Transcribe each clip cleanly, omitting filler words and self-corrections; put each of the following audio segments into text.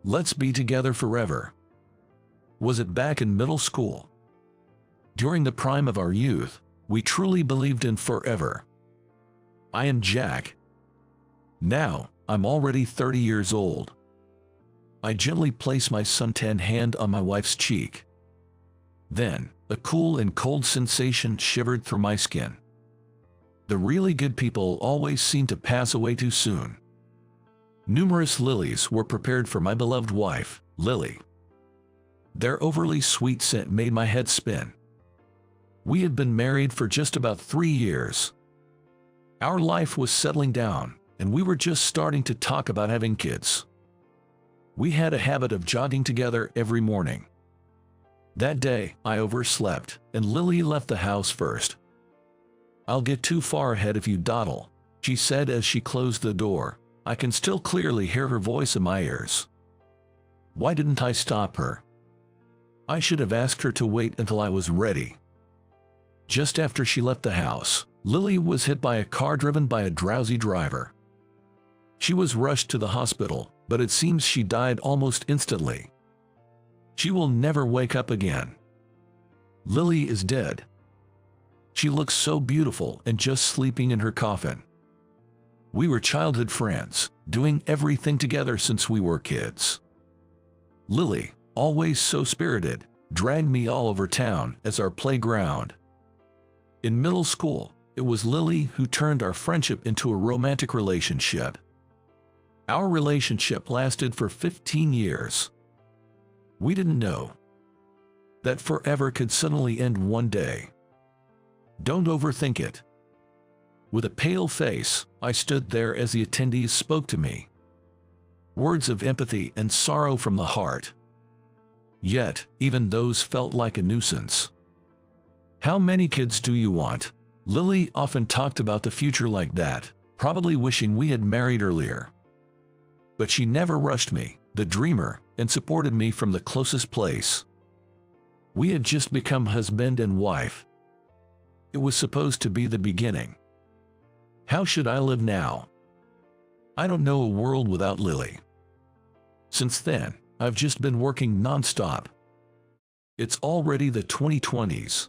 Let's be together forever. Was it back in middle school? During the prime of our youth, we truly believed in forever. I am Jack. Now, I'm already 30 years old. I gently place my suntanned hand on my wife's cheek. Then, a cool and cold sensation shivered through my skin. The really good people always seem to pass away too soon. Numerous lilies were prepared for my beloved wife, Lily. Their overly sweet scent made my head spin. We had been married for just about 3 years. Our life was settling down, and we were just starting to talk about having kids. We had a habit of jogging together every morning. That day, I overslept, and Lily left the house first. "I'll get too far ahead if you dawdle," she said as she closed the door. I can still clearly hear her voice in my ears. Why didn't I stop her? I should have asked her to wait until I was ready. Just after she left the house, Lily was hit by a car driven by a drowsy driver. She was rushed to the hospital, but it seems she died almost instantly. She will never wake up again. Lily is dead. She looks so beautiful and just sleeping in her coffin. We were childhood friends, doing everything together since we were kids. Lily, always so spirited, dragged me all over town as our playground. In middle school, it was Lily who turned our friendship into a romantic relationship. Our relationship lasted for 15 years. We didn't know that forever could suddenly end one day. Don't overthink it. With a pale face, I stood there as the attendees spoke to me. Words of empathy and sorrow from the heart. Yet, even those felt like a nuisance. "How many kids do you want?" Lily often talked about the future like that, probably wishing we had married earlier. But she never rushed me, the dreamer, and supported me from the closest place. We had just become husband and wife. It was supposed to be the beginning. How should I live now? I don't know a world without Lily. Since then, I've just been working non-stop. It's already the 2020s.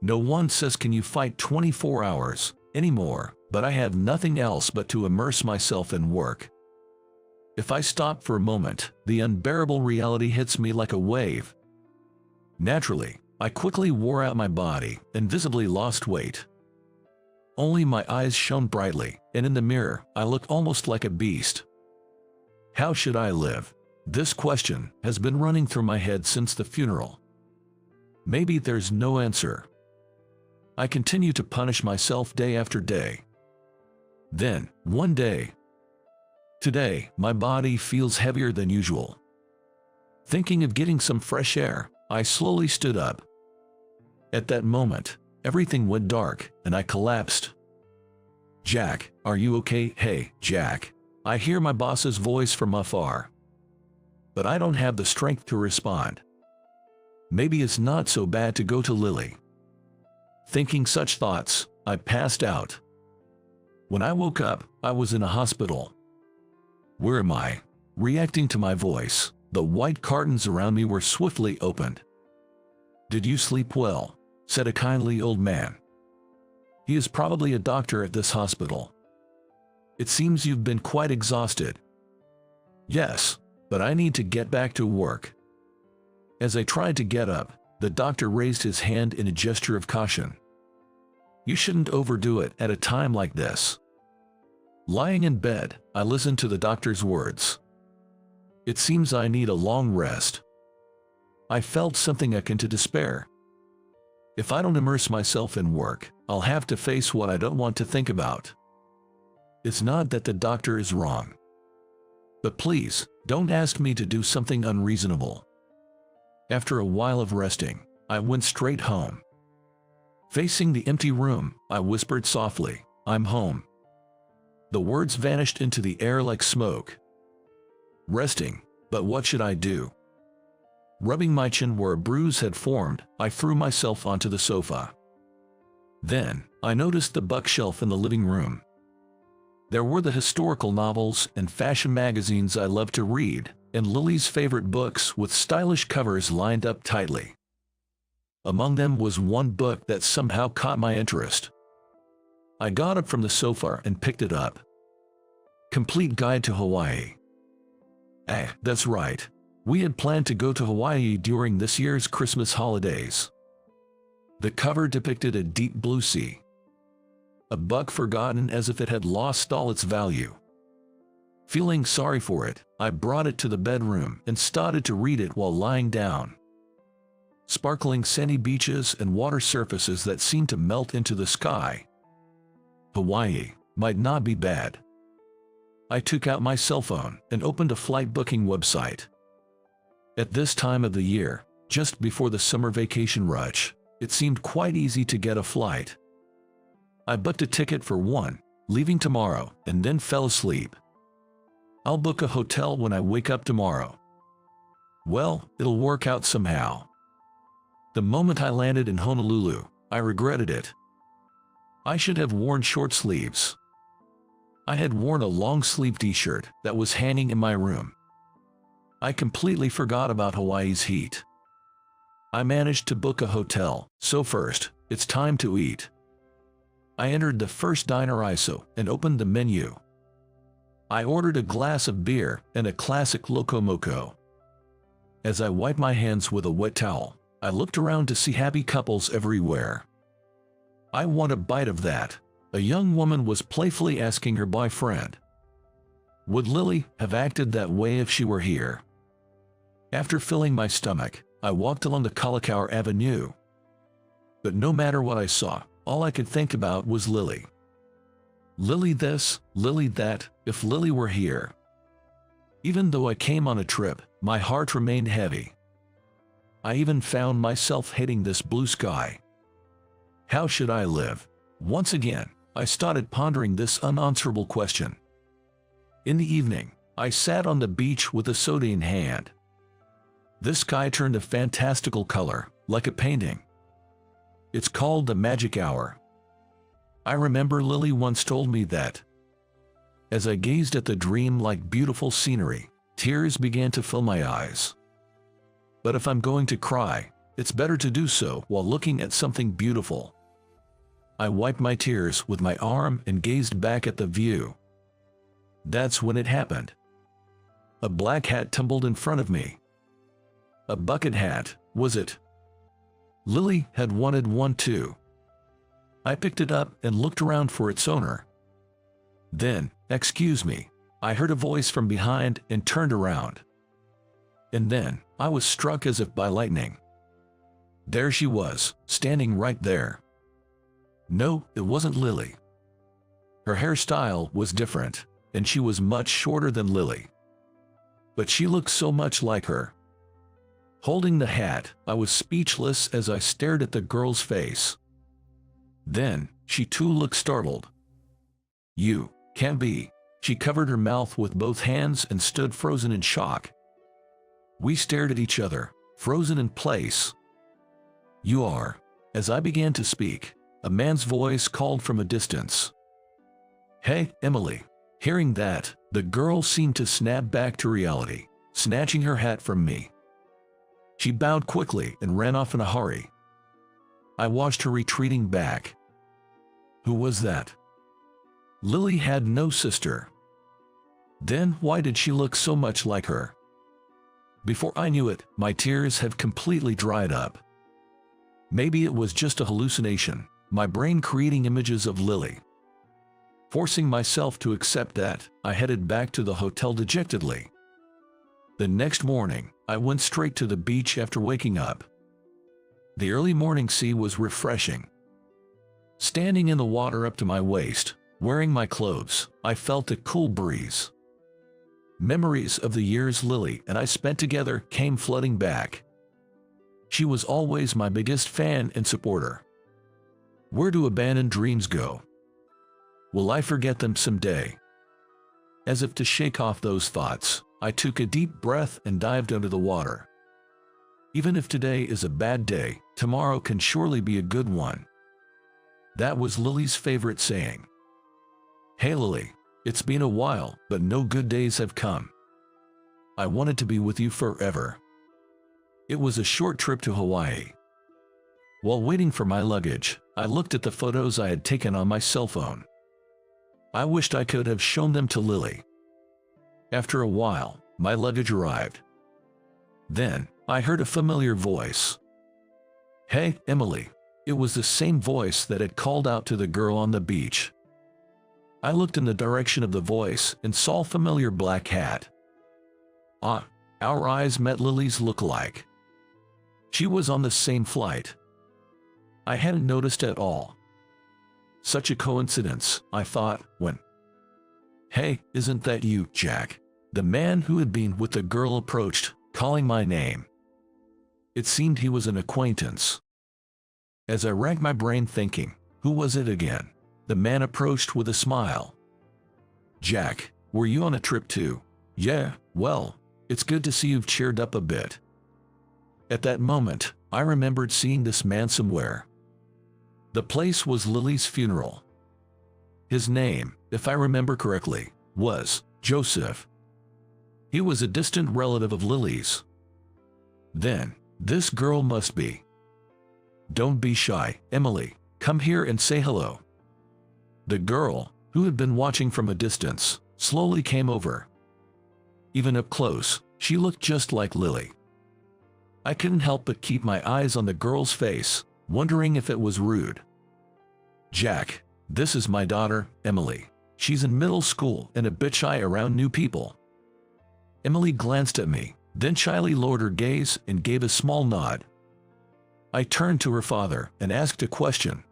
No one says can you fight 24 hours anymore, but I have nothing else but to immerse myself in work. If I stop for a moment, the unbearable reality hits me like a wave. Naturally, I quickly wore out my body and visibly lost weight. Only my eyes shone brightly, and in the mirror, I looked almost like a beast. How should I live? This question has been running through my head since the funeral. Maybe there's no answer. I continue to punish myself day after day. Then, one day, today, my body feels heavier than usual. Thinking of getting some fresh air, I slowly stood up. At that moment, everything went dark, and I collapsed. "Jack, are you okay?" "Hey, Jack." I hear my boss's voice from afar. But I don't have the strength to respond. Maybe it's not so bad to go to Lily. Thinking such thoughts, I passed out. When I woke up, I was in a hospital. Where am I? Reacting to my voice, the white curtains around me were swiftly opened. "Did you sleep well?" said a kindly old man. "He is probably a doctor at this hospital. It seems you've been quite exhausted." "Yes, but I need to get back to work." As I tried to get up, the doctor raised his hand in a gesture of caution. "You shouldn't overdo it at a time like this." Lying in bed, I listened to the doctor's words. "It seems I need a long rest." I felt something akin to despair. If I don't immerse myself in work, I'll have to face what I don't want to think about. It's not that the doctor is wrong. But please, don't ask me to do something unreasonable. After a while of resting, I went straight home. Facing the empty room, I whispered softly, "I'm home." The words vanished into the air like smoke. Resting, but what should I do? Rubbing my chin where a bruise had formed, I threw myself onto the sofa. Then, I noticed the bookshelf in the living room. There were the historical novels and fashion magazines I loved to read, and Lily's favorite books with stylish covers lined up tightly. Among them was one book that somehow caught my interest. I got up from the sofa and picked it up. Complete Guide to Hawaii. That's right. We had planned to go to Hawaii during this year's Christmas holidays. The cover depicted a deep blue sea. A book forgotten as if it had lost all its value. Feeling sorry for it, I brought it to the bedroom and started to read it while lying down. Sparkling sandy beaches and water surfaces that seemed to melt into the sky. Hawaii might not be bad. I took out my cell phone and opened a flight booking website. At this time of the year, just before the summer vacation rush, it seemed quite easy to get a flight. I booked a ticket for one, leaving tomorrow, and then fell asleep. I'll book a hotel when I wake up tomorrow. Well, it'll work out somehow. The moment I landed in Honolulu, I regretted it. I should have worn short sleeves. I had worn a long-sleeve t-shirt that was hanging in my room. I completely forgot about Hawaii's heat. I managed to book a hotel, so first, it's time to eat. I entered the first diner ISO and opened the menu. I ordered a glass of beer and a classic locomoco. As I wiped my hands with a wet towel, I looked around to see happy couples everywhere. I want a bite of that, a young woman was playfully asking her boyfriend. Would Lily have acted that way if she were here? After filling my stomach, I walked along the Kalakaua Avenue. But no matter what I saw, all I could think about was Lily. Lily this, Lily that, if Lily were here. Even though I came on a trip, my heart remained heavy. I even found myself hating this blue sky. How should I live? Once again, I started pondering this unanswerable question. In the evening, I sat on the beach with a soda in hand. The sky turned a fantastical color, like a painting. It's called the magic hour. I remember Lily once told me that. As I gazed at the dream-like beautiful scenery, tears began to fill my eyes. But if I'm going to cry, it's better to do so while looking at something beautiful. I wiped my tears with my arm and gazed back at the view. That's when it happened. A black hat tumbled in front of me. A bucket hat, was it? Lily had wanted one too. I picked it up and looked around for its owner. Then, excuse me, I heard a voice from behind and turned around. And then, I was struck as if by lightning. There she was, standing right there. No, it wasn't Lily. Her hairstyle was different, and she was much shorter than Lily. But she looked so much like her. Holding the hat, I was speechless as I stared at the girl's face. Then, she too looked startled. You can't be. She covered her mouth with both hands and stood frozen in shock. We stared at each other, frozen in place. You are. As I began to speak, a man's voice called from a distance. Hey, Emily. Hearing that, the girl seemed to snap back to reality, snatching her hat from me. She bowed quickly and ran off in a hurry. I watched her retreating back. Who was that? Lily had no sister. Then why did she look so much like her? Before I knew it, my tears had completely dried up. Maybe it was just a hallucination, my brain creating images of Lily. Forcing myself to accept that, I headed back to the hotel dejectedly. The next morning, I went straight to the beach after waking up. The early morning sea was refreshing. Standing in the water up to my waist, wearing my clothes, I felt a cool breeze. Memories of the years Lily and I spent together came flooding back. She was always my biggest fan and supporter. Where do abandoned dreams go? Will I forget them someday? As if to shake off those thoughts, I took a deep breath and dived under the water. Even if today is a bad day, tomorrow can surely be a good one. That was Lily's favorite saying. Hey Lily, it's been a while, but no good days have come. I wanted to be with you forever. It was a short trip to Hawaii. While waiting for my luggage, I looked at the photos I had taken on my cell phone. I wished I could have shown them to Lily. After a while, my luggage arrived. Then, I heard a familiar voice. "Hey, Emily." It was the same voice that had called out to the girl on the beach. I looked in the direction of the voice and saw a familiar black hat. Our eyes met. Lily's look-alike. She was on the same flight. I hadn't noticed at all. Such a coincidence, I thought, when... "Hey, isn't that you, Jack?" The man who had been with the girl approached, calling my name. It seemed he was an acquaintance. As I racked my brain thinking, who was it again? The man approached with a smile. "Jack, were you on a trip too?" "Yeah, well, it's good to see you've cheered up a bit." At that moment, I remembered seeing this man somewhere. The place was Lily's funeral. His name, if I remember correctly, was Joseph. He was a distant relative of Lily's. Then, this girl must be. "Don't be shy, Emily. Come here and say hello." The girl, who had been watching from a distance, slowly came over. Even up close, she looked just like Lily. I couldn't help but keep my eyes on the girl's face, wondering if it was rude. "Jack, this is my daughter, Emily. She's in middle school and a bit shy around new people." Emily glanced at me, then shyly lowered her gaze and gave a small nod. I turned to her father and asked a question.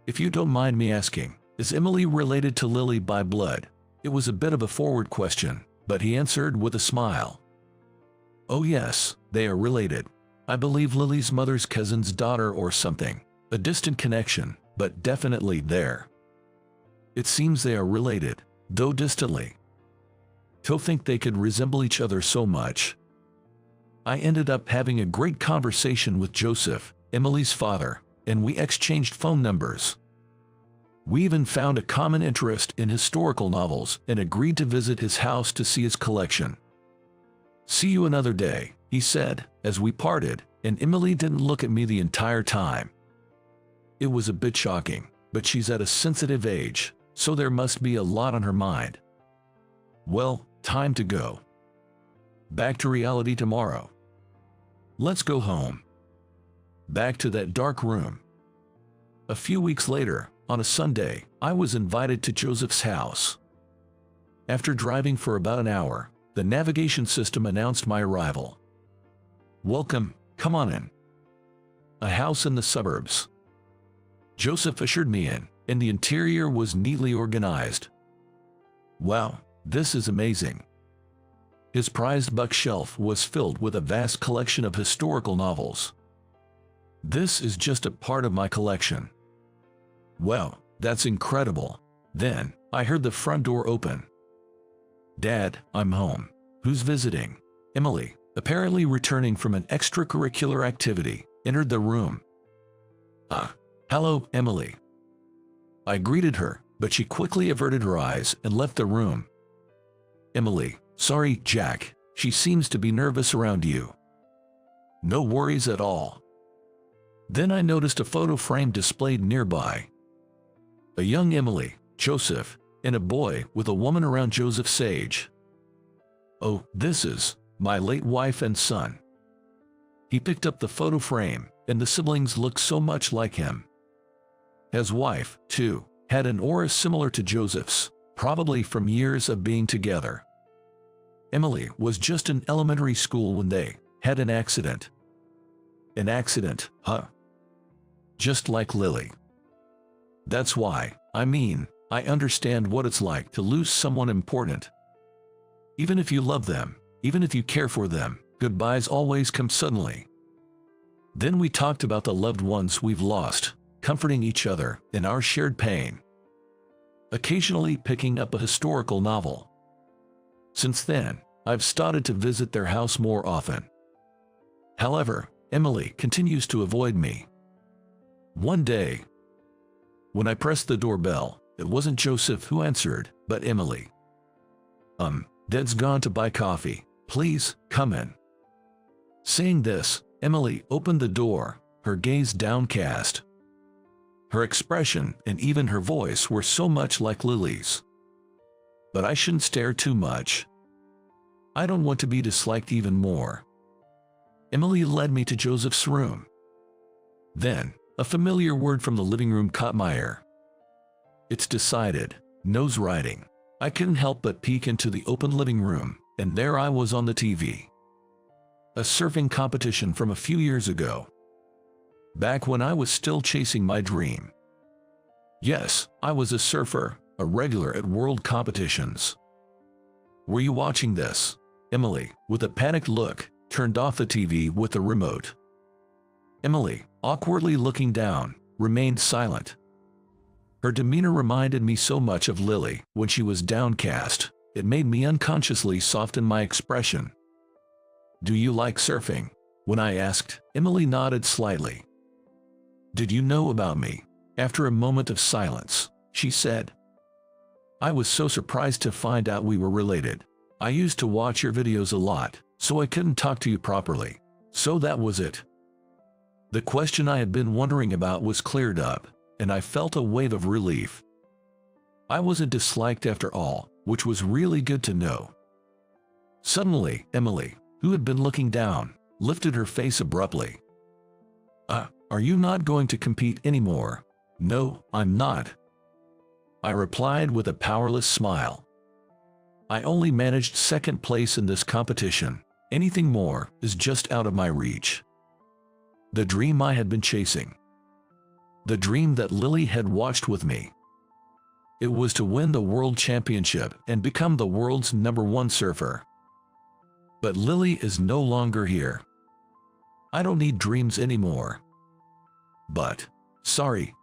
"If you don't mind me asking, is Emily related to Lily by blood?" It was a bit of a forward question, but he answered with a smile. "Oh yes, they are related. I believe Lily's mother's cousin's daughter or something. A distant connection, but definitely there. It seems they are related, though distantly. To think they could resemble each other so much." I ended up having a great conversation with Joseph, Emily's father, and we exchanged phone numbers. We even found a common interest in historical novels and agreed to visit his house to see his collection. "See you another day," he said, as we parted, and Emily didn't look at me the entire time. It was a bit shocking, but she's at a sensitive age, so there must be a lot on her mind. Well, time to go. Back to reality tomorrow. Let's go home. Back to that dark room. A few weeks later, on a Sunday, I was invited to Joseph's house. After driving for about an hour, the navigation system announced my arrival. "Welcome, come on in." A house in the suburbs. Joseph ushered me in, and the interior was neatly organized. Wow, this is amazing. His prized bookshelf was filled with a vast collection of historical novels. "This is just a part of my collection." "Wow, that's incredible." Then, I heard the front door open. "Dad, I'm home." "Who's visiting?" Emily, apparently returning from an extracurricular activity, entered the room. Hello, Emily." I greeted her, but she quickly averted her eyes and left the room. "Emily, sorry, Jack. She seems to be nervous around you." "No worries at all." Then I noticed a photo frame displayed nearby. A young Emily, Joseph, and a boy with a woman around Joseph's age. "Oh, this is my late wife and son." He picked up the photo frame, and the siblings looked so much like him. His wife, too, had an aura similar to Joseph's, probably from years of being together. Emily was just in elementary school when they had an accident. An accident, huh? Just like Lily. That's why, I understand what it's like to lose someone important. Even if you love them, even if you care for them, goodbyes always come suddenly. Then we talked about the loved ones we've lost, comforting each other in our shared pain. Occasionally picking up a historical novel. Since then, I've started to visit their house more often. However, Emily continues to avoid me. One day, when I pressed the doorbell, it wasn't Joseph who answered, but Emily. Dad's gone to buy coffee. Please, come in." Saying this, Emily opened the door, her gaze downcast. Her expression and even her voice were so much like Lily's. But I shouldn't stare too much. I don't want to be disliked even more. Emily led me to Joseph's room. Then, a familiar word from the living room caught my ear. "It's decided." Nose writing. I couldn't help but peek into the open living room, and there I was on the TV. A surfing competition from a few years ago. Back when I was still chasing my dream. Yes, I was a surfer, a regular at world competitions. "Were you watching this?" Emily, with a panicked look, turned off the TV with the remote. Emily, awkwardly looking down, remained silent. Her demeanor reminded me so much of Lily when she was downcast, it made me unconsciously soften my expression. "Do you like surfing?" When I asked, Emily nodded slightly. "Did you know about me?" After a moment of silence, she said. "I was so surprised to find out we were related. I used to watch your videos a lot, so I couldn't talk to you properly. So that was it." The question I had been wondering about was cleared up, and I felt a wave of relief. I wasn't disliked after all, which was really good to know. Suddenly, Emily, who had been looking down, lifted her face abruptly. Are you not going to compete anymore?" "No, I'm not," I replied with a powerless smile. "I only managed second place in this competition. Anything more is just out of my reach." The dream I had been chasing. The dream that Lily had watched with me. It was to win the world championship and become the world's #1 surfer. But Lily is no longer here. I don't need dreams anymore. But, sorry,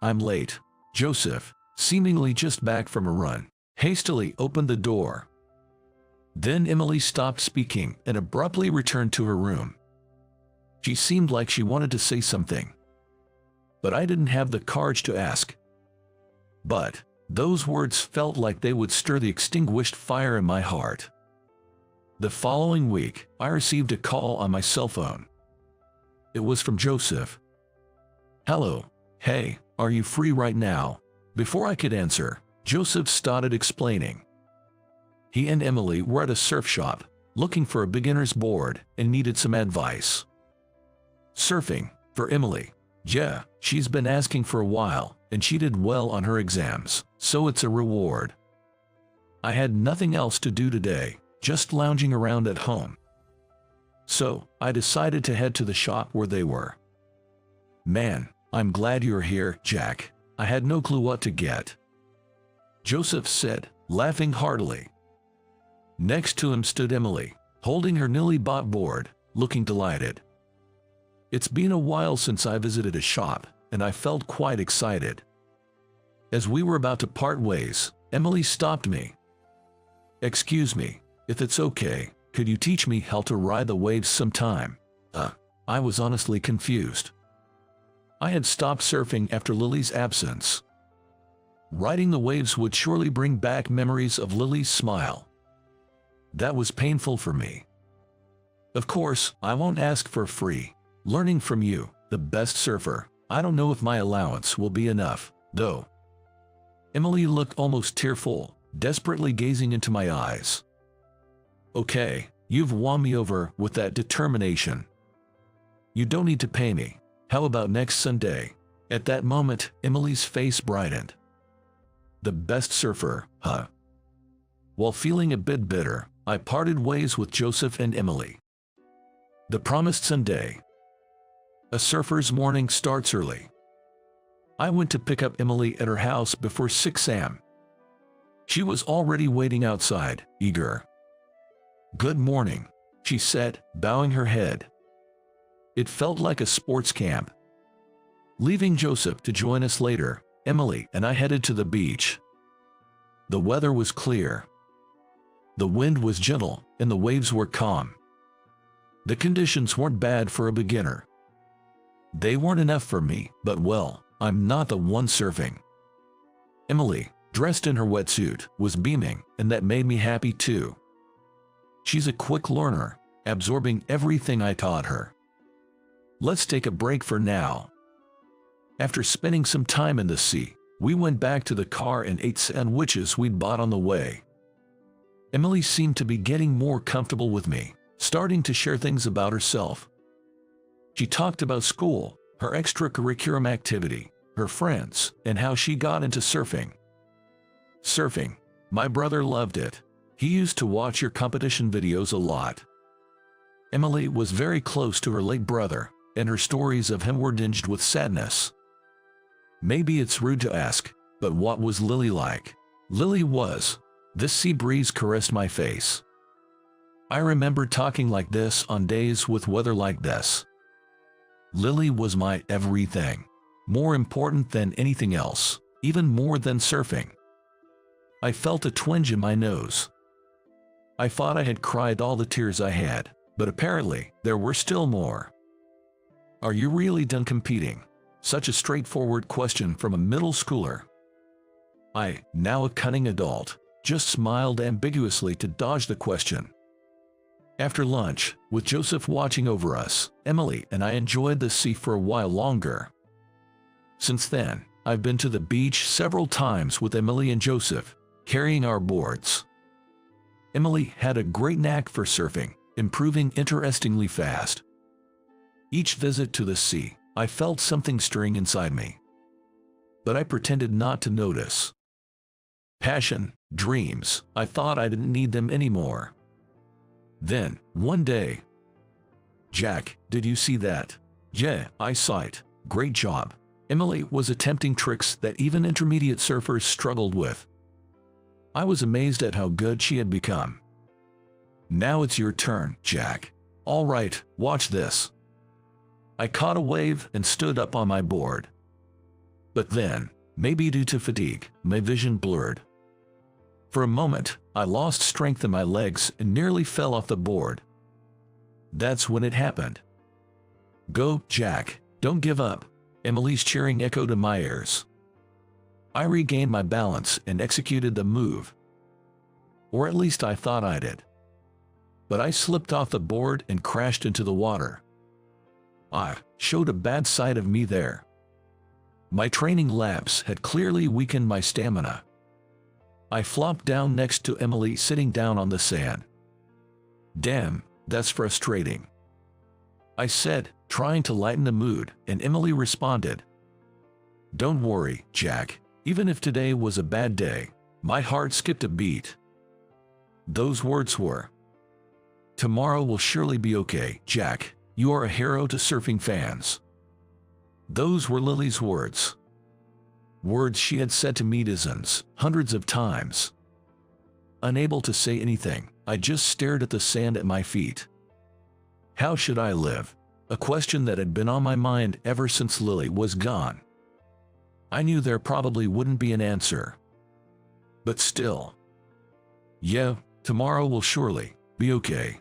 I'm late. Joseph, seemingly just back from a run, hastily opened the door. Then Emily stopped speaking and abruptly returned to her room. She seemed like she wanted to say something. But I didn't have the courage to ask. But those words felt like they would stir the extinguished fire in my heart. The following week, I received a call on my cell phone. It was from Joseph. "Hello. Hey, are you free right now?" Before I could answer, Joseph started explaining. He and Emily were at a surf shop, looking for a beginner's board, and needed some advice. Surfing, for Emily. Yeah, she's been asking for a while, and she did well on her exams, so it's a reward. I had nothing else to do today, just lounging around at home. So, I decided to head to the shop where they were. "Man, I'm glad you're here, Jack. I had no clue what to get," Joseph said, laughing heartily. Next to him stood Emily, holding her newly bought board, looking delighted. It's been a while since I visited a shop, and I felt quite excited. As we were about to part ways, Emily stopped me. "Excuse me, if it's okay, could you teach me how to ride the waves sometime?" I was honestly confused. I had stopped surfing after Lily's absence. Riding the waves would surely bring back memories of Lily's smile. That was painful for me. "Of course, I won't ask for free. Learning from you, the best surfer, I don't know if my allowance will be enough, though." Emily looked almost tearful, desperately gazing into my eyes. "Okay, you've won me over with that determination. You don't need to pay me. How about next Sunday?" At that moment, Emily's face brightened. The best surfer, huh? While feeling a bit bitter, I parted ways with Joseph and Emily. The promised Sunday. A surfer's morning starts early. I went to pick up Emily at her house before 6 a.m. She was already waiting outside, eager. "Good morning," she said, bowing her head. It felt like a sports camp. Leaving Joseph to join us later, Emily and I headed to the beach. The weather was clear. The wind was gentle, and the waves were calm. The conditions weren't bad for a beginner. They weren't enough for me, but well, I'm not the one surfing. Emily, dressed in her wetsuit, was beaming, and that made me happy too. She's a quick learner, absorbing everything I taught her. Let's take a break for now. After spending some time in the sea, we went back to the car and ate sandwiches we'd bought on the way. Emily seemed to be getting more comfortable with me, starting to share things about herself. She talked about school, her extracurricular activity, her friends, and how she got into surfing. Surfing. My brother loved it. He used to watch your competition videos a lot. Emily was very close to her late brother, and her stories of him were tinged with sadness. Maybe it's rude to ask, but what was Lily like? Lily was. This sea breeze caressed my face. I remember talking like this on days with weather like this. Lily was my everything. More important than anything else, even more than surfing. I felt a twinge in my nose. I thought I had cried all the tears I had, but apparently there were still more. Are you really done competing? Such a straightforward question from a middle schooler. I, now a cunning adult, just smiled ambiguously to dodge the question. After lunch, with Joseph watching over us, Emily and I enjoyed the sea for a while longer. Since then, I've been to the beach several times with Emily and Joseph, carrying our boards. Emily had a great knack for surfing, improving interestingly fast. Each visit to the sea, I felt something stirring inside me. But I pretended not to notice. Passion, dreams, I thought I didn't need them anymore. Then, one day, "Jack, did you see that?" "Yeah, I saw it. Great job." Emily was attempting tricks that even intermediate surfers struggled with. I was amazed at how good she had become. "Now it's your turn, Jack." "All right, watch this." I caught a wave and stood up on my board. But then, maybe due to fatigue, my vision blurred. For a moment, I lost strength in my legs and nearly fell off the board. That's when it happened. "Go, Jack, don't give up." Emily's cheering echoed in my ears. I regained my balance and executed the move. Or at least I thought I did. But I slipped off the board and crashed into the water. I showed a bad side of me there. My training lapse had clearly weakened my stamina. I flopped down next to Emily sitting down on the sand. "Damn, that's frustrating," I said, trying to lighten the mood, and Emily responded, "Don't worry, Jack. Even if today was a bad day," my heart skipped a beat. Those words were, "Tomorrow will surely be okay, Jack. You are a hero to surfing fans." Those were Lily's words. Words she had said to me dozens, hundreds of times. Unable to say anything, I just stared at the sand at my feet. How should I live? A question that had been on my mind ever since Lily was gone. I knew there probably wouldn't be an answer. But still. Yeah, tomorrow will surely be okay.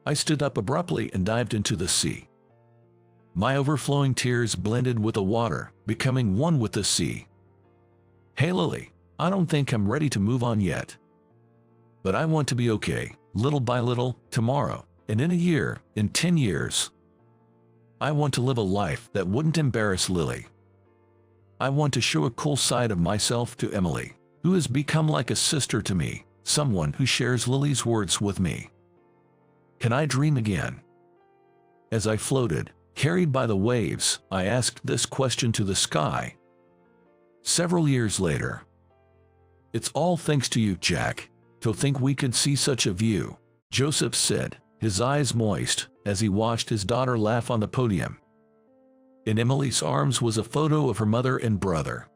I stood up abruptly and dived into the sea. My overflowing tears blended with the water, becoming one with the sea. "Hey Lily, I don't think I'm ready to move on yet. But I want to be okay, little by little, tomorrow, and in a year, in 10 years. I want to live a life that wouldn't embarrass Lily. I want to show a cool side of myself to Emily, who has become like a sister to me, someone who shares Lily's words with me. Can I dream again?" As I floated, carried by the waves, I asked this question to the sky. Several years later. "It's all thanks to you, Jack. To think we could see such a view," Joseph said, his eyes moist, as he watched his daughter laugh on the podium. In Emily's arms was a photo of her mother and brother.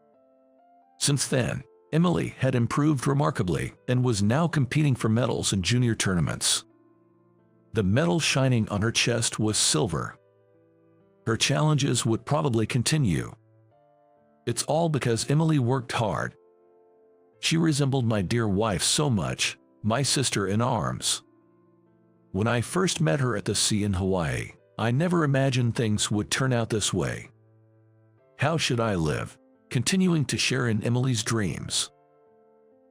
Since then, Emily had improved remarkably and was now competing for medals in junior tournaments. The medal shining on her chest was silver. Her challenges would probably continue. It's all because Emily worked hard. She resembled my dear wife so much, my sister in arms. When I first met her at the sea in Hawaii, I never imagined things would turn out this way. How should I live, continuing to share in Emily's dreams?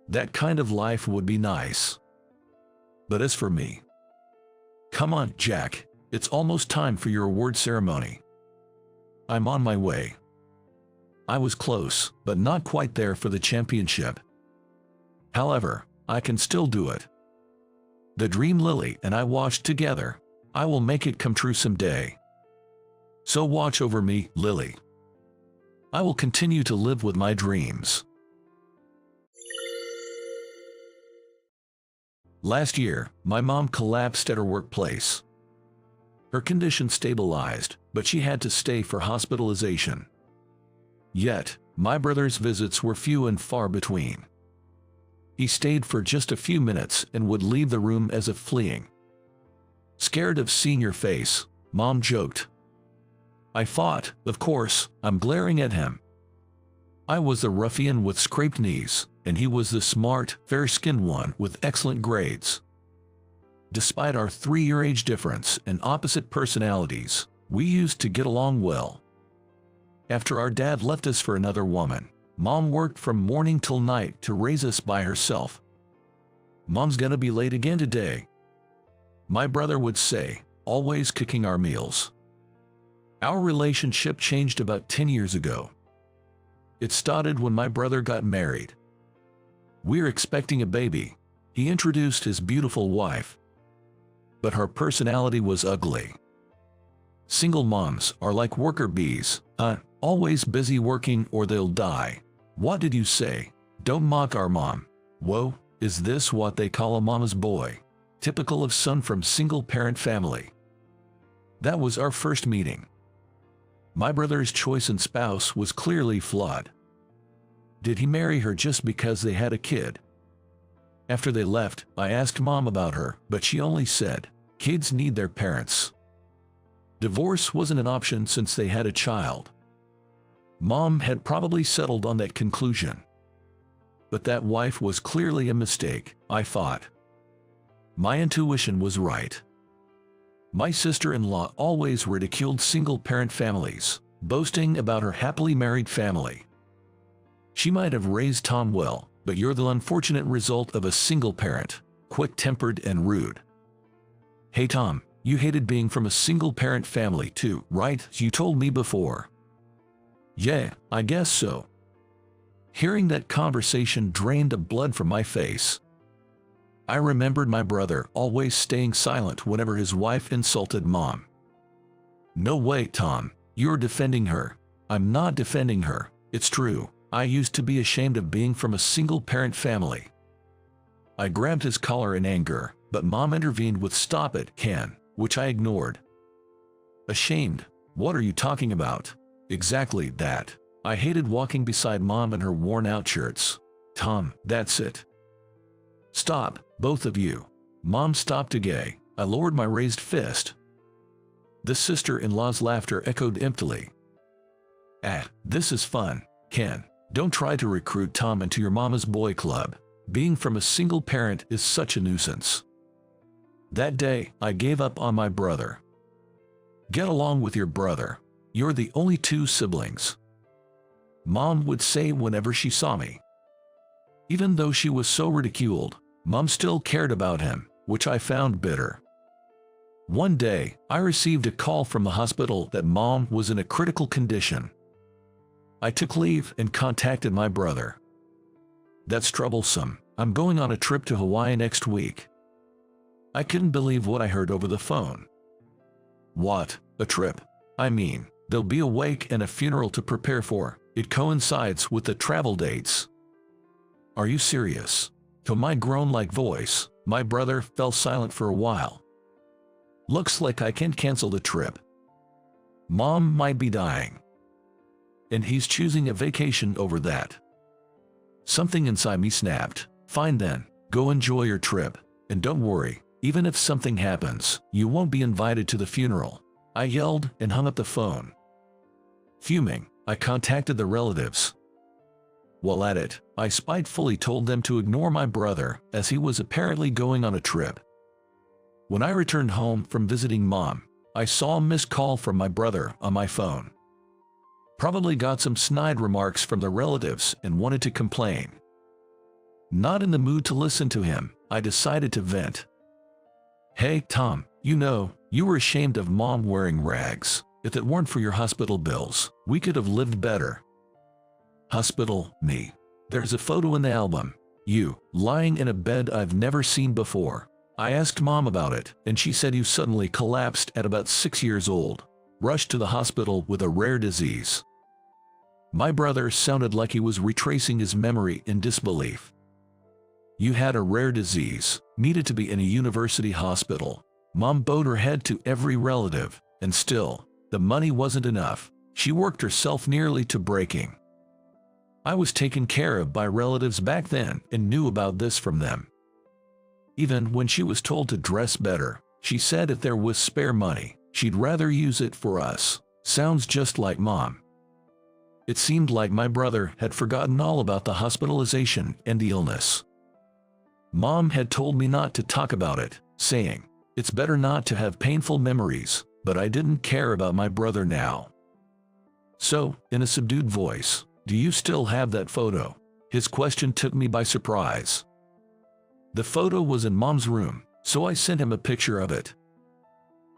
That kind of life would be nice. But as for me, come on, Jack, it's almost time for your award ceremony. I'm on my way. I was close, but not quite there for the championship. However, I can still do it. The dream Lily and I watched together. I will make it come true someday. So watch over me, Lily. I will continue to live with my dreams. Last year, my mom collapsed at her workplace. Her condition stabilized, but she had to stay for hospitalization. Yet, my brother's visits were few and far between. He stayed for just a few minutes and would leave the room as if fleeing. Scared of seeing your face, Mom joked. I thought, of course, I'm glaring at him. I was the ruffian with scraped knees, and he was the smart, fair-skinned one with excellent grades. Despite our 3-year age difference and opposite personalities, we used to get along well. After our dad left us for another woman, Mom worked from morning till night to raise us by herself. Mom's gonna be late again today, my brother would say, always cooking our meals. Our relationship changed about 10 years ago. It started when my brother got married. We're expecting a baby. He introduced his beautiful wife. But her personality was ugly. Single moms are like worker bees, always busy working or they'll die. What did you say? Don't mock our mom. Whoa, is this what they call a mama's boy? Typical of son from single-parent family. That was our first meeting. My brother's choice in spouse was clearly flawed. Did he marry her just because they had a kid? After they left, I asked Mom about her, but she only said, kids need their parents. Divorce wasn't an option since they had a child. Mom had probably settled on that conclusion. But that wife was clearly a mistake, I thought. My intuition was right. My sister-in-law always ridiculed single-parent families, boasting about her happily married family. She might have raised Tom well, but you're the unfortunate result of a single parent, quick-tempered and rude. Hey Tom, you hated being from a single-parent family too, right? You told me before. Yeah, I guess so. Hearing that conversation drained the blood from my face. I remembered my brother always staying silent whenever his wife insulted Mom. No way, Tom, you're defending her. I'm not defending her, it's true. I used to be ashamed of being from a single-parent family. I grabbed his collar in anger, but Mom intervened with "Stop it, Ken," which I ignored. Ashamed? What are you talking about? Exactly that. I hated walking beside Mom in her worn-out shirts. Tom, that's it. Stop, both of you. Mom stopped again. I lowered my raised fist. The sister-in-law's laughter echoed emptily. This is fun, Ken. Don't try to recruit Tom into your mama's boy club. Being from a single parent is such a nuisance. That day, I gave up on my brother. Get along with your brother. You're the only 2 siblings. Mom would say whenever she saw me. Even though she was so ridiculed, Mom still cared about him, which I found bitter. One day, I received a call from the hospital that Mom was in a critical condition. I took leave and contacted my brother. That's troublesome. I'm going on a trip to Hawaii next week. I couldn't believe what I heard over the phone. What? A trip? I mean, there'll be a wake and a funeral to prepare for. It coincides with the travel dates. Are you serious? To my groan-like voice, my brother fell silent for a while. Looks like I can't cancel the trip. Mom might be dying. And he's choosing a vacation over that. Something inside me snapped. Fine then, go enjoy your trip. And don't worry, even if something happens, you won't be invited to the funeral. I yelled and hung up the phone. Fuming, I contacted the relatives. While at it, I spitefully told them to ignore my brother as he was apparently going on a trip. When I returned home from visiting Mom, I saw a missed call from my brother on my phone. Probably got some snide remarks from the relatives and wanted to complain. Not in the mood to listen to him, I decided to vent. Hey, Tom, you were ashamed of Mom wearing rags. If it weren't for your hospital bills, we could have lived better. Hospital, me. There's a photo in the album. You, lying in a bed I've never seen before. I asked Mom about it, and she said you suddenly collapsed at about 6 years old. Rushed to the hospital with a rare disease. My brother sounded like he was retracing his memory in disbelief. You had a rare disease, needed to be in a university hospital. Mom bowed her head to every relative, and still, the money wasn't enough. She worked herself nearly to breaking. I was taken care of by relatives back then and knew about this from them. Even when she was told to dress better, she said if there was spare money, she'd rather use it for us. Sounds just like Mom. It seemed like my brother had forgotten all about the hospitalization and the illness. Mom had told me not to talk about it, saying, it's better not to have painful memories, but I didn't care about my brother now. So, in a subdued voice, do you still have that photo? His question took me by surprise. The photo was in Mom's room, so I sent him a picture of it.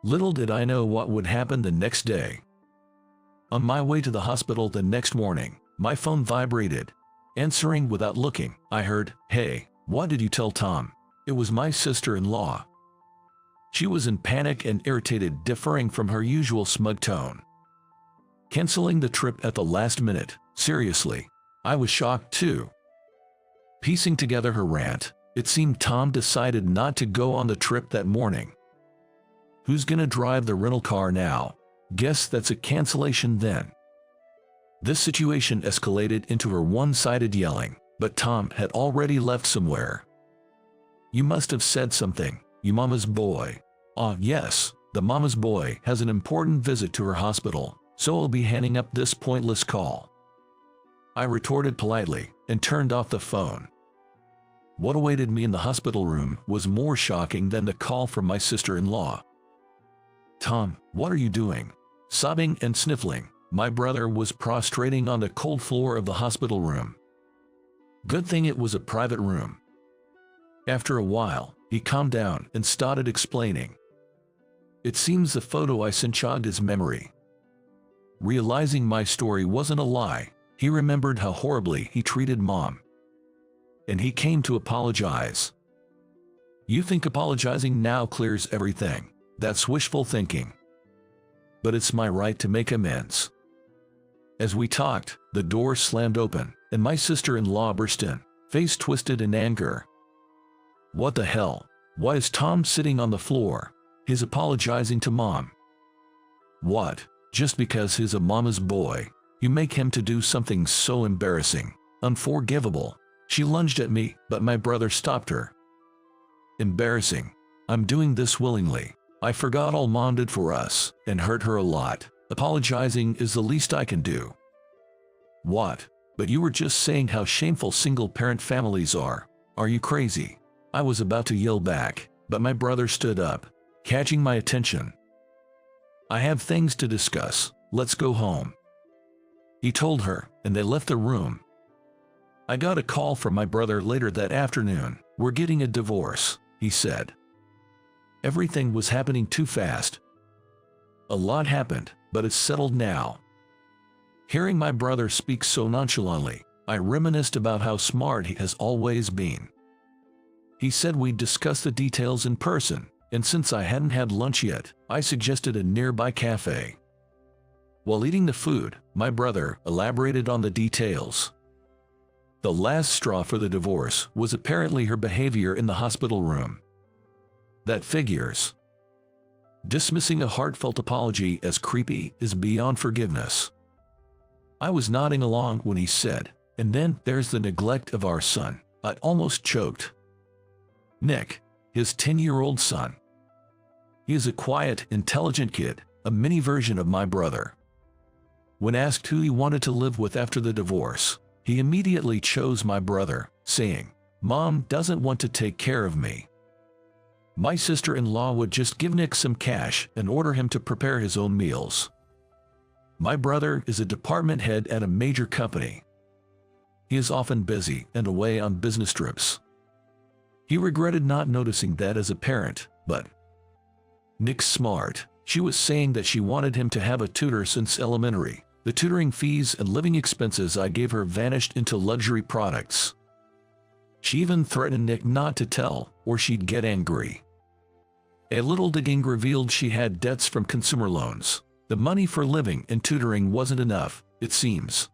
Little did I know what would happen the next day. On my way to the hospital the next morning, my phone vibrated. Answering without looking, I heard, "Hey, what did you tell Tom?" It was my sister-in-law. She was in panic and irritated, differing from her usual smug tone. Canceling the trip at the last minute, seriously. I was shocked too. Piecing together her rant, it seemed Tom decided not to go on the trip that morning. Who's gonna drive the rental car now? Guess that's a cancellation then. This situation escalated into her one-sided yelling, but Tom had already left somewhere. You must have said something, you mama's boy. Ah, yes, the mama's boy has an important visit to her hospital, so I'll be hanging up this pointless call. I retorted politely and turned off the phone. What awaited me in the hospital room was more shocking than the call from my sister-in-law. Tom, what are you doing? Sobbing and sniffling, my brother was prostrating on the cold floor of the hospital room. Good thing it was a private room. After a while, he calmed down and started explaining. It seems the photo I sent jogged his memory. Realizing my story wasn't a lie, he remembered how horribly he treated Mom. And he came to apologize. You think apologizing now clears everything? That's wishful thinking. But it's my right to make amends. As we talked, the door slammed open, and my sister-in-law burst in, face twisted in anger. What the hell? Why is Tom sitting on the floor? He's apologizing to Mom. What? Just because he's a mama's boy, you make him to do something so embarrassing, unforgivable. She lunged at me, but my brother stopped her. Embarrassing. I'm doing this willingly. I forgot all Mom did for us, and hurt her a lot. Apologizing is the least I can do. What? But you were just saying how shameful single-parent families are. Are you crazy? I was about to yell back, but my brother stood up, catching my attention. I have things to discuss. Let's go home. He told her, and they left the room. I got a call from my brother later that afternoon. We're getting a divorce, he said. Everything was happening too fast. A lot happened, but it's settled now. Hearing my brother speak so nonchalantly, I reminisced about how smart he has always been. He said we'd discuss the details in person, and since I hadn't had lunch yet, I suggested a nearby cafe. While eating the food, my brother elaborated on the details. The last straw for the divorce was apparently her behavior in the hospital room. That figures. Dismissing a heartfelt apology as creepy is beyond forgiveness. I was nodding along when he said, and then there's the neglect of our son. I almost choked. Nick, his 10-year-old son. He is a quiet, intelligent kid, a mini version of my brother. When asked who he wanted to live with after the divorce, he immediately chose my brother, saying, Mom doesn't want to take care of me. My sister-in-law would just give Nick some cash and order him to prepare his own meals. My brother is a department head at a major company. He is often busy and away on business trips. He regretted not noticing that as a parent, but Nick's smart. She was saying that she wanted him to have a tutor since elementary. The tutoring fees and living expenses I gave her vanished into luxury products. She even threatened Nick not to tell, or she'd get angry. A little digging revealed she had debts from consumer loans. The money for living and tutoring wasn't enough, it seems.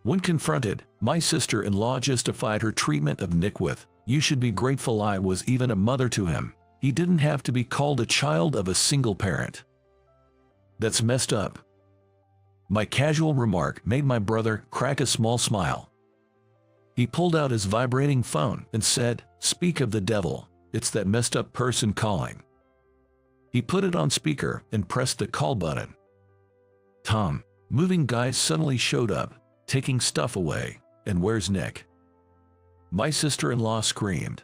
When confronted, my sister-in-law justified her treatment of Nick with, "You should be grateful I was even a mother to him. He didn't have to be called a child of a single parent." That's messed up. My casual remark made my brother crack a small smile. He pulled out his vibrating phone and said, "Speak of the devil, it's that messed up person calling." He put it on speaker and pressed the call button. Tom, moving guys suddenly showed up, taking stuff away. "And where's Nick?" My sister-in-law screamed.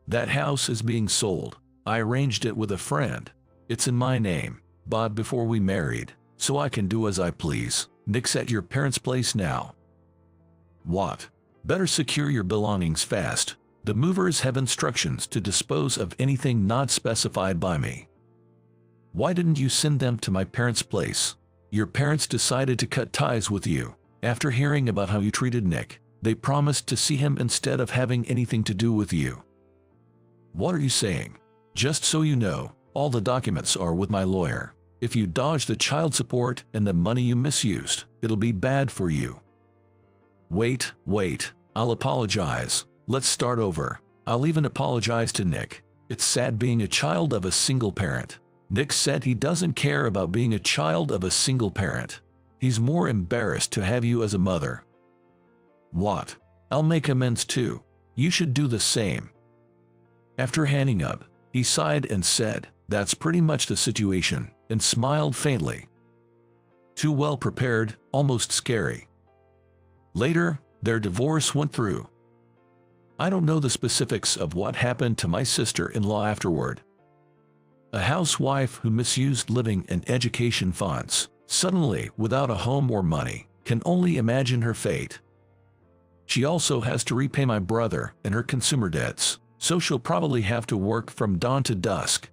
"That house is being sold. I arranged it with a friend. It's in my name, bought before we married, so I can do as I please. Nick's at your parents' place now." "What? Better secure your belongings fast. The movers have instructions to dispose of anything not specified by me." "Why didn't you send them to my parents' place?" "Your parents decided to cut ties with you. After hearing about how you treated Nick, they promised to see him instead of having anything to do with you." "What are you saying?" "Just so you know, all the documents are with my lawyer. If you dodge the child support and the money you misused, it'll be bad for you." Wait, I'll apologize. Let's start over. I'll even apologize to Nick. It's sad being a child of a single parent. Nick said he doesn't care about being a child of a single parent. He's more embarrassed to have you as a mother. What? I'll make amends too. You should do the same. After hanging up, he sighed and said, "That's pretty much the situation," and smiled faintly. Too well prepared, almost scary. Later, their divorce went through. I don't know the specifics of what happened to my sister-in-law afterward. A housewife who misused living and education funds, suddenly without a home or money, can only imagine her fate. She also has to repay my brother and her consumer debts, so she'll probably have to work from dawn to dusk.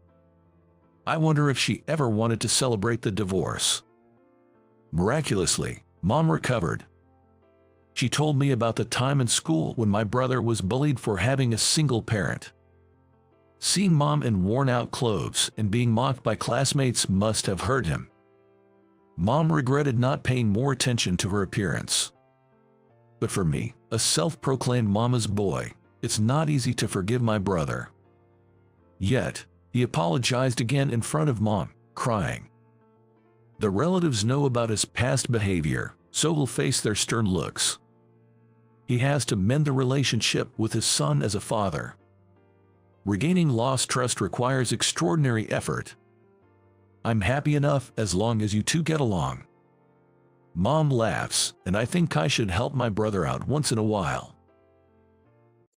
I wonder if she ever wanted to celebrate the divorce. Miraculously, Mom recovered. She told me about the time in school when my brother was bullied for having a single parent. Seeing Mom in worn-out clothes and being mocked by classmates must have hurt him. Mom regretted not paying more attention to her appearance. But for me, a self-proclaimed mama's boy, it's not easy to forgive my brother. Yet, he apologized again in front of Mom, crying. The relatives know about his past behavior, so will face their stern looks. He has to mend the relationship with his son as a father. Regaining lost trust requires extraordinary effort. I'm happy enough as long as you two get along. Mom laughs, and I think I should help my brother out once in a while.